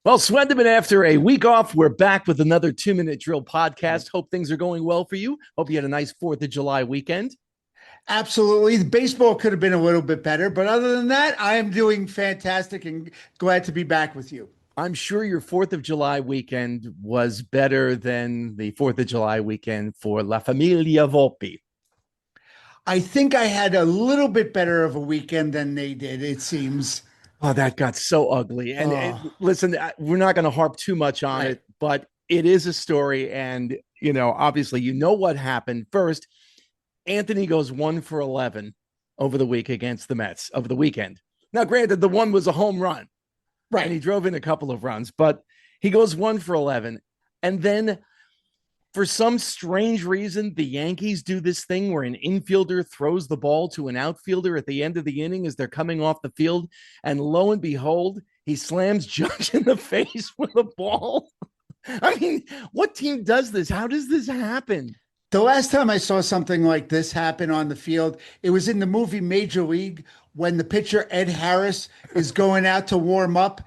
Well, Swendeman, after a week off, we're back with another 2 Minute Drill podcast. Hope things are going well for you. Hope you had a nice 4th of July weekend. Absolutely. The baseball could have been a little bit better, but other than that, I am doing fantastic and glad to be back with you. I'm sure your 4th of July weekend was better than the 4th of July weekend for La Familia Volpe. I think I had a little bit better of a weekend than they did, it seems. Oh, that got so ugly. And Oh, listen, we're not going to harp too much on right. it, but it is a story. And, obviously, what happened. First, Anthony goes 1 for 11 over the week against the Mets over the weekend. Now, granted, the one was a home run, and he Right. drove in a couple of runs, but he goes 1 for 11. And then for some strange reason, the Yankees do this thing where an infielder throws the ball to an outfielder at the end of the inning as they're coming off the field. And lo and behold, he slams Judge in the face with a ball. I mean, what team does this? How does this happen? The last time I saw something like this happen on the field, it was in the movie Major League when the pitcher Ed Harris is going out to warm up.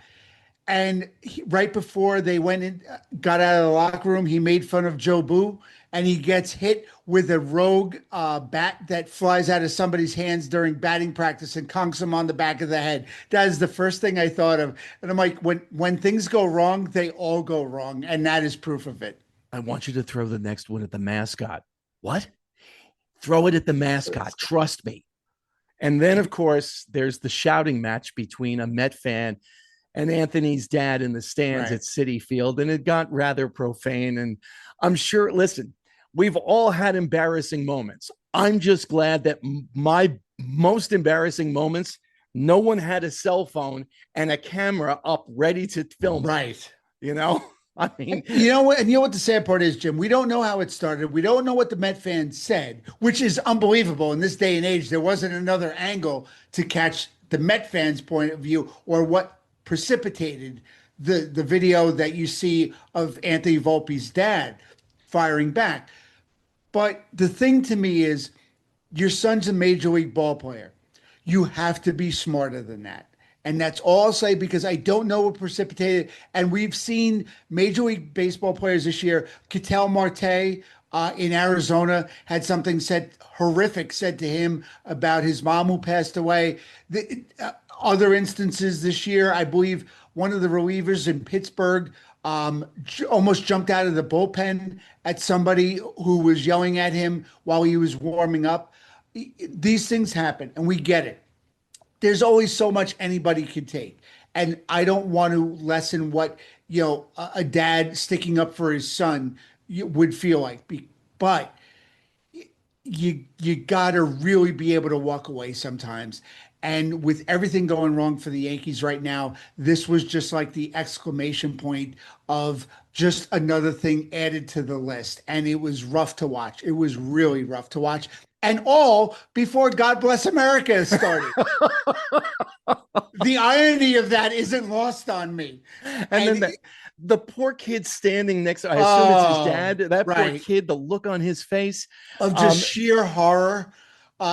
And right before they went in, got out of the locker room, he made fun of Joe Boo, and he gets hit with a rogue bat that flies out of somebody's hands during batting practice and conks him on the back of the head. That is the first thing I thought of. And I'm like, when things go wrong, they all go wrong, and that is proof of it. I want you to throw the next one at the mascot. What? Throw it at the mascot. Trust me. And then, of course, there's the shouting match between a Met fan and Anthony's dad in the stands Right. at Citi Field. And it got rather profane. And I'm sure, listen, we've all had embarrassing moments. I'm just glad that my most embarrassing moments, no one had a cell phone and a camera up ready to film it. Right. You know, I mean, You know what? And you know what the sad part is, Jim? We don't know how it started. We don't know what the Met fans said, which is unbelievable in this day and age. There wasn't another angle to catch the Met fans' point of view or what precipitated the video that you see of Anthony Volpe's dad firing back. But the thing to me is, your son's a major league ball player. You have to be smarter than that. And that's all I'll say because I don't know what precipitated. And we've seen Major League Baseball players this year. Ketel Marte in Arizona had something said horrific said to him about his mom who passed away. Other instances this year, I believe one of the relievers in Pittsburgh almost jumped out of the bullpen at somebody who was yelling at him while he was warming up. These things happen, and we get it. There's always so much anybody can take. And I don't want to lessen what, a dad sticking up for his son would feel like. But you got to really be able to walk away sometimes. And with everything going wrong for the Yankees right now, this was just like the exclamation point of just another thing added to the list. And it was rough to watch. It was really rough to watch. And all before God Bless America started. The irony of that isn't lost on me. and then the poor kid standing next to, I assume it's his dad. That poor right. kid, the look on his face. Of just sheer horror.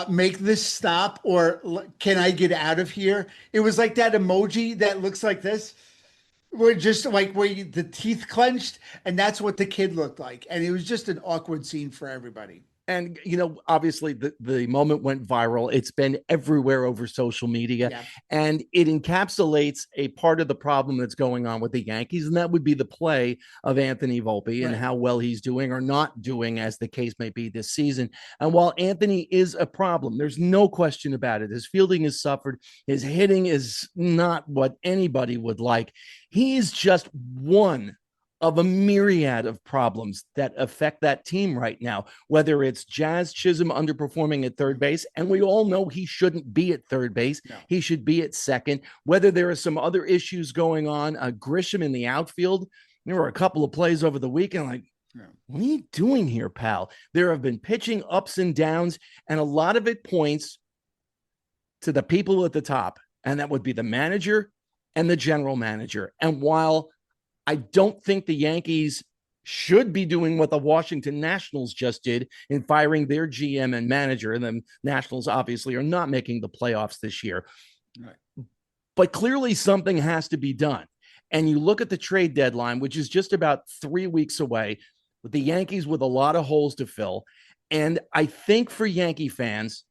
Make this stop, or can I get out of here? It was like that emoji that looks like this. We're just like the teeth clenched, and that's what the kid looked like. And it was just an awkward scene for everybody. And, obviously the moment went viral. It's been everywhere over social media. Yeah. And it encapsulates a part of the problem that's going on with the Yankees. And that would be the play of Anthony Volpe and Right. how well he's doing or not doing, as the case may be this season. And while Anthony is a problem, there's no question about it. His fielding has suffered. His hitting is not what anybody would like. He's just one of a myriad of problems that affect that team right now, whether it's Jazz Chisholm underperforming at third base, and we all know he shouldn't be at third base. No. He should be at second. Whether there are some other issues going on, Grisham in the outfield, there were a couple of plays over the weekend like, what are you doing here, pal? There have been pitching ups and downs, and a lot of it points to the people at the top, and that would be the manager and the general manager. And while I don't think the Yankees should be doing what the Washington Nationals just did in firing their GM and manager, and the Nationals obviously are not making the playoffs this year. Right. But clearly something has to be done. and you look at the trade deadline, which is just about 3 weeks away, with the Yankees with a lot of holes to fill. And I think for Yankee fans,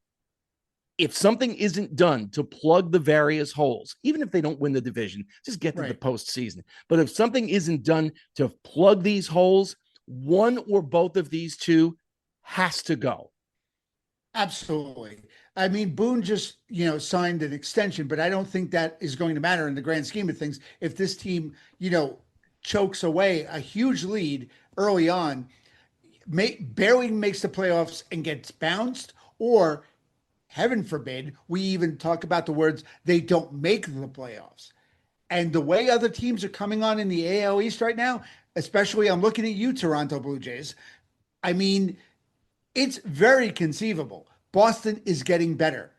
if something isn't done to plug the various holes, even if they don't win the division, just get to the postseason. But if something isn't done to plug these holes, one or both of these two has to go. Absolutely. I mean, Boone just, signed an extension, but I don't think that is going to matter in the grand scheme of things. If this team, chokes away a huge lead early on, barely makes the playoffs and gets bounced, or heaven forbid, we even talk about the words, they don't make the playoffs. And the way other teams are coming on in the AL East right now, especially I'm looking at you, Toronto Blue Jays. I mean, it's very conceivable. Boston is getting better.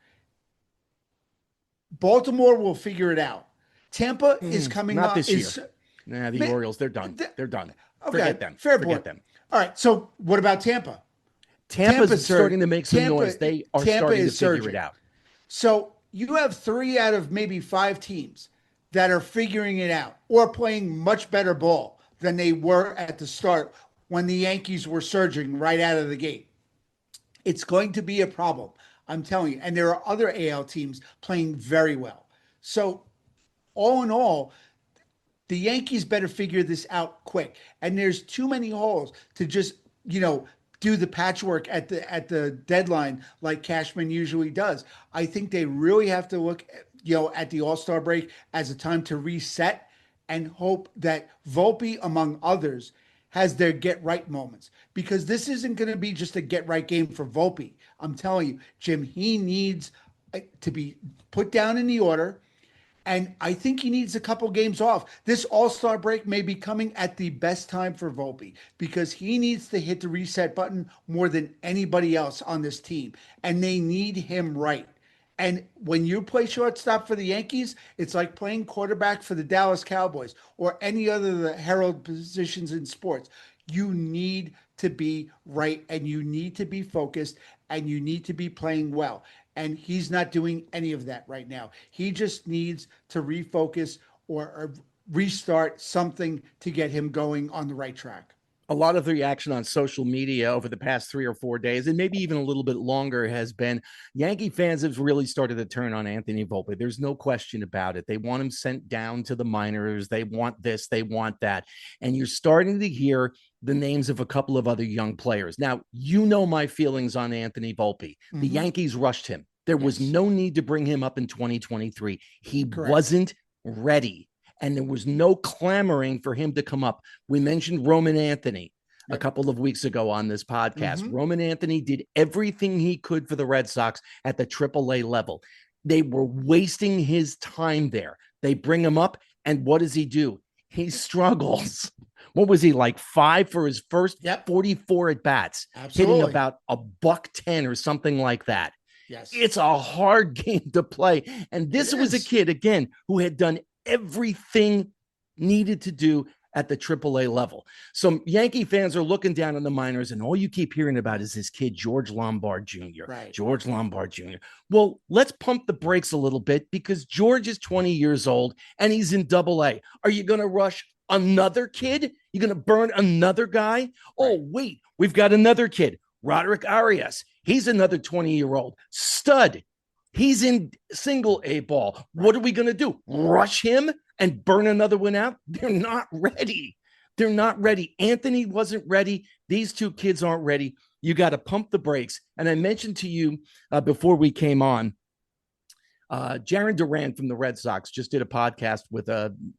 Baltimore will figure it out. Tampa is coming not on. This year. The Orioles, they're done. They're done. Okay, Forget them. Fair Forget point. them. All right. So what about Tampa? Tampa's starting to make some noise. They are starting to figure it out. So you have 3 out of maybe 5 teams that are figuring it out or playing much better ball than they were at the start when the Yankees were surging right out of the gate. It's going to be a problem, I'm telling you. And there are other AL teams playing very well. So all in all, the Yankees better figure this out quick. And there's too many holes to just, do the patchwork at the deadline like Cashman usually does. I think they really have to look, at the All-Star break as a time to reset and hope that Volpe, among others, has their get-right moments. Because this isn't going to be just a get-right game for Volpe. I'm telling you, Jim, he needs to be put down in the order. And I think he needs a couple games off. This All-Star break may be coming at the best time for Volpe because he needs to hit the reset button more than anybody else on this team. And they need him right. And when you play shortstop for the Yankees, it's like playing quarterback for the Dallas Cowboys or any other of the herald positions in sports. You need to be right and you need to be focused and you need to be playing well. And he's not doing any of that right now. He just needs to refocus or restart something to get him going on the right track. A lot of the reaction on social media over the past 3 or 4 days, and maybe even a little bit longer, has been Yankee fans have really started to turn on Anthony Volpe. There's no question about it. They want him sent down to the minors. They want this, they want that. And you're starting to hear the names of a couple of other young players. Now, my feelings on Anthony Volpe. The Yankees rushed him. There was no need to bring him up in 2023. He wasn't ready. And there was no clamoring for him to come up. We mentioned Roman Anthony a couple of weeks ago on this podcast. Roman Anthony did everything he could for the Red Sox at the AAA level. They were wasting his time there. They bring him up, and what does he do? He struggles. What was he, like 5 for his first 44 at bats, hitting about $110 or something like that? Yes. It's a hard game to play. And this was a kid, again, who had done everything needed to do at the AAA level. So Yankee fans are looking down on the minors, and all you keep hearing about is this kid, George Lombard Jr. Right. George Lombard Jr. Well, let's pump the brakes a little bit because George is 20 years old and he's in AA. Are you going to rush another kid? You're going to burn another guy? Right. Oh, wait, we've got another kid, Roderick Arias. He's another 20-year-old stud. He's in single A ball. Right. What are we going to do? Rush him and burn another one out? They're not ready. They're not ready. Anthony wasn't ready. These two kids aren't ready. You got to pump the brakes. And I mentioned to you before we came on, Jaron Duran from the Red Sox just did a podcast with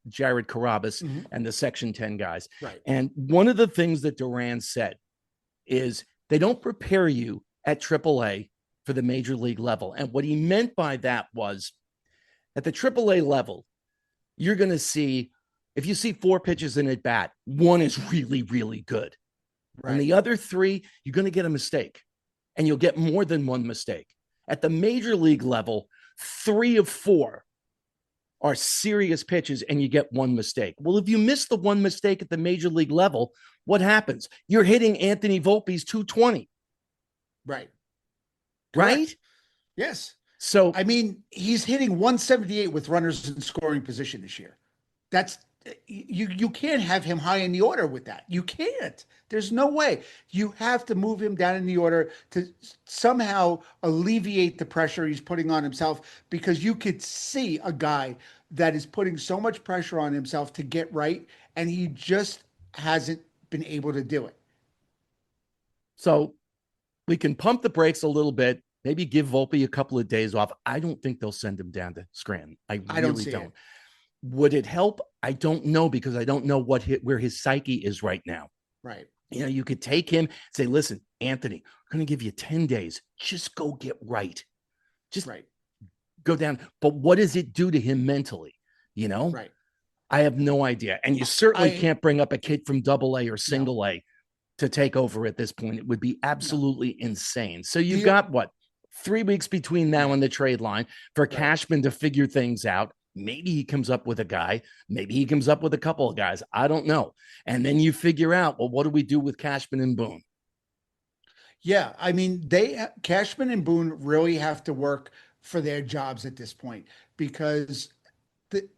Jared Carabas and the Section 10 guys. Right. And one of the things that Duran said is they don't prepare you at AAA for the major league level. And what he meant by that was at the AAA level, you're going to see, if you see 4 pitches in at bat, 1 is really, really good. Right. And the other 3, you're going to get a mistake, and you'll get more than 1 mistake. At the major league level, 3 of 4 are serious pitches, and you get 1 mistake. Well, if you miss the 1 mistake at the major league level, what happens? You're hitting Anthony Volpe's 220. Right. Right? Correct. Yes. So, I mean, he's hitting 178 with runners in scoring position this year. That's you can't have him high in the order with that. You can't. There's no way. You have to move him down in the order to somehow alleviate the pressure he's putting on himself, because you could see a guy that is putting so much pressure on himself to get right, and he just hasn't been able to do it. So we can pump the brakes a little bit, maybe give Volpe a couple of days off. I don't think they'll send him down to Scranton. I I don't really see don't. it. Would it help? I don't know, because I don't know where his psyche is right now. Right. You know, you could take him, say, listen, Anthony, we're going to give you 10 days. Just go get right. Just Right. go down. But what does it do to him mentally? You know, Right. I have no idea. And you certainly I can't bring up a kid from double A or no, single A to take over at this point. It would be no. absolutely insane. So you've The got what, 3 weeks between now yeah, and the trade line for right. Cashman to figure things out. Maybe he comes up with a guy. Maybe he comes up with a couple of guys. I don't know. And then you figure out, well, what do we do with Cashman and Boone? Yeah, I mean, Cashman and Boone really have to work for their jobs at this point, because the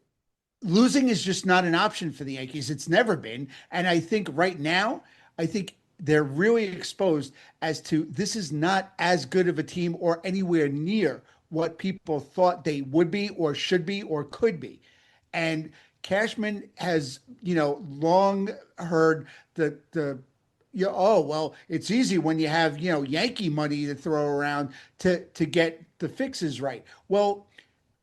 losing is just not an option for the Yankees. It's never been. And I think right now, I think they're really exposed as to this is not as good of a team or anywhere near what people thought they would be or should be or could be. And Cashman has, long heard the oh well, it's easy when you have, Yankee money to throw around to get the fixes right. Well,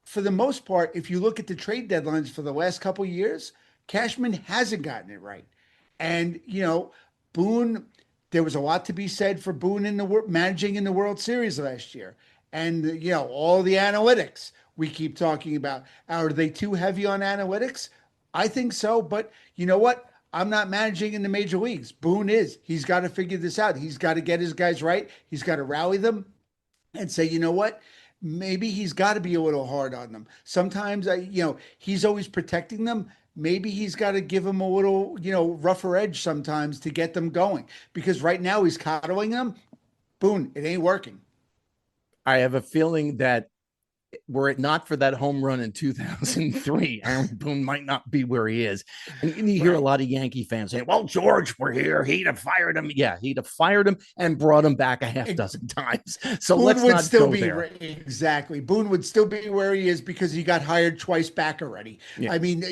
for the most part, if you look at the trade deadlines for the last couple of years, Cashman hasn't gotten it right. And, Boone, there was a lot to be said for Boone in the managing in the World Series last year. And, all the analytics we keep talking about. Are they too heavy on analytics? I think so. But you know what? I'm not managing in the major leagues. Boone is. He's got to figure this out. He's got to get his guys right. He's got to rally them and say, you know what? Maybe he's got to be a little hard on them. Sometimes he's always protecting them. Maybe he's got to give them a little, rougher edge sometimes to get them going. Because right now he's coddling them. Boone, it ain't working. I have a feeling that were it not for that home run in 2003, Aaron Boone might not be where he is. And you hear a Right. lot of Yankee fans saying, well, George, we're here. He'd have fired him. Yeah, he'd have fired him and brought him back a half It, dozen times. So Boone let's would not still go be there. exactly. Boone would still be where he is because he got hired twice back already. Yeah. I mean,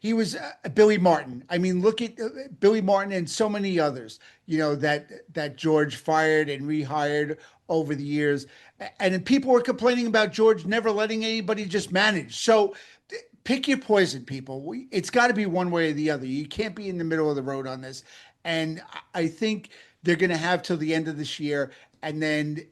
he was Billy Martin. I mean, look at Billy Martin and so many others. That George fired and rehired over the years, and people were complaining about George never letting anybody just manage. So pick your poison, people. It's got to be one way or the other. You can't be in the middle of the road on this. And I think they're going to have till the end of this year, and then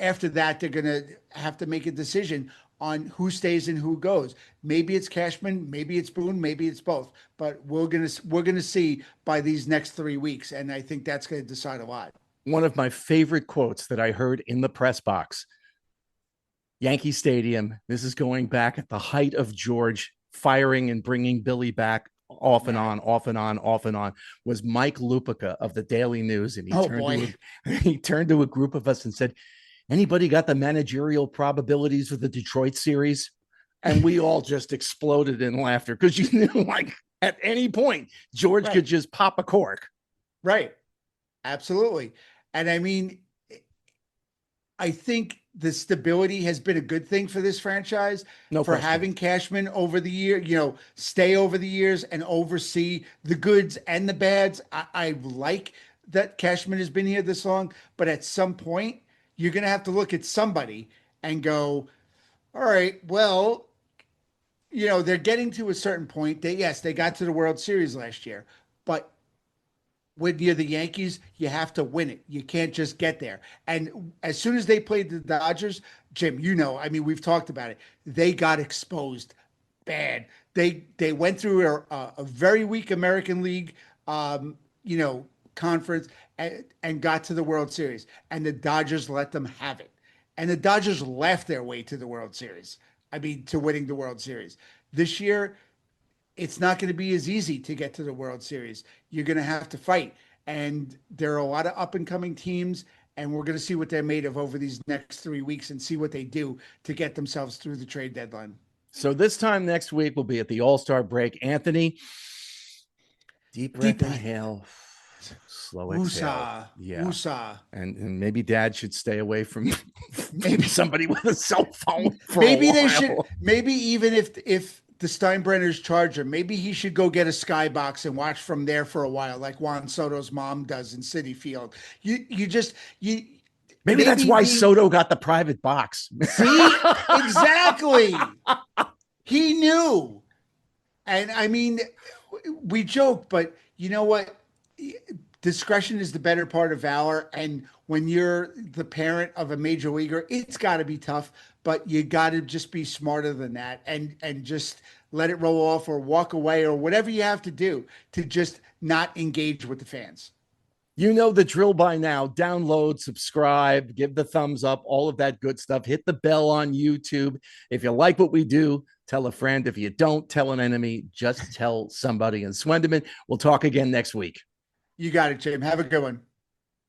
after that, they're going to have to make a decision on who stays and who goes. Maybe it's Cashman, maybe it's Boone, maybe it's both. But we're gonna see by these next 3 weeks, and I think that's going to decide a lot. One of my favorite quotes that I heard in the press box, Yankee Stadium. This is going back at the height of George firing and bringing Billy back off and Right. on, off and on, off and on, was Mike Lupica of the Daily News. And he Oh turned to boy. he turned to a group of us and said, anybody got the managerial probabilities for the Detroit series? And we all just exploded in laughter because you knew, like, at any point, George Right. could just pop a cork. Right. Absolutely. And I mean, I think the stability has been a good thing for this franchise, No for question. having Cashman over the year, stay over the years and oversee the goods and the bads. I like that Cashman has been here this long, but at some point, you're going to have to look at somebody and go, all right, well, they're getting to a certain point. Yes, they got to the World Series last year, but when you're the Yankees, you have to win it. You can't just get there. And as soon as they played the Dodgers, Jim, I mean, we've talked about it. They got exposed bad. They went through a very weak American League, conference and got to the World Series. And the Dodgers let them have it. And the Dodgers laughed their way to the World Series. I mean, to winning the World Series. This year, it's not going to be as easy to get to the World Series. You're going to have to fight. And there are a lot of up and coming teams, and we're going to see what they're made of over these next 3 weeks and see what they do to get themselves through the trade deadline. So this time next week, we'll be at the All-Star break. Anthony, deep inhale, slow exhale. Yeah. Woosah. And maybe Dad should stay away from maybe somebody with a cell phone for maybe a while. They should. Maybe even if the Steinbrenners charge him, maybe he should go get a skybox and watch from there for a while, like Juan Soto's mom does in Citi Field. Maybe that's why Soto got the private box. See, exactly. He knew. And I mean, we joke, but you know what? Discretion is the better part of valor. And when you're the parent of a major leaguer, it's got to be tough, but you got to just be smarter than that and just let it roll off or walk away or whatever you have to do to just not engage with the fans. You know the drill by now. Download, subscribe, give the thumbs up, all of that good stuff. Hit the bell on YouTube. If you like what we do, tell a friend. If you don't, tell an enemy. Just tell somebody. And Swendeman, we'll talk again next week. You got it, Jim. Have a good one.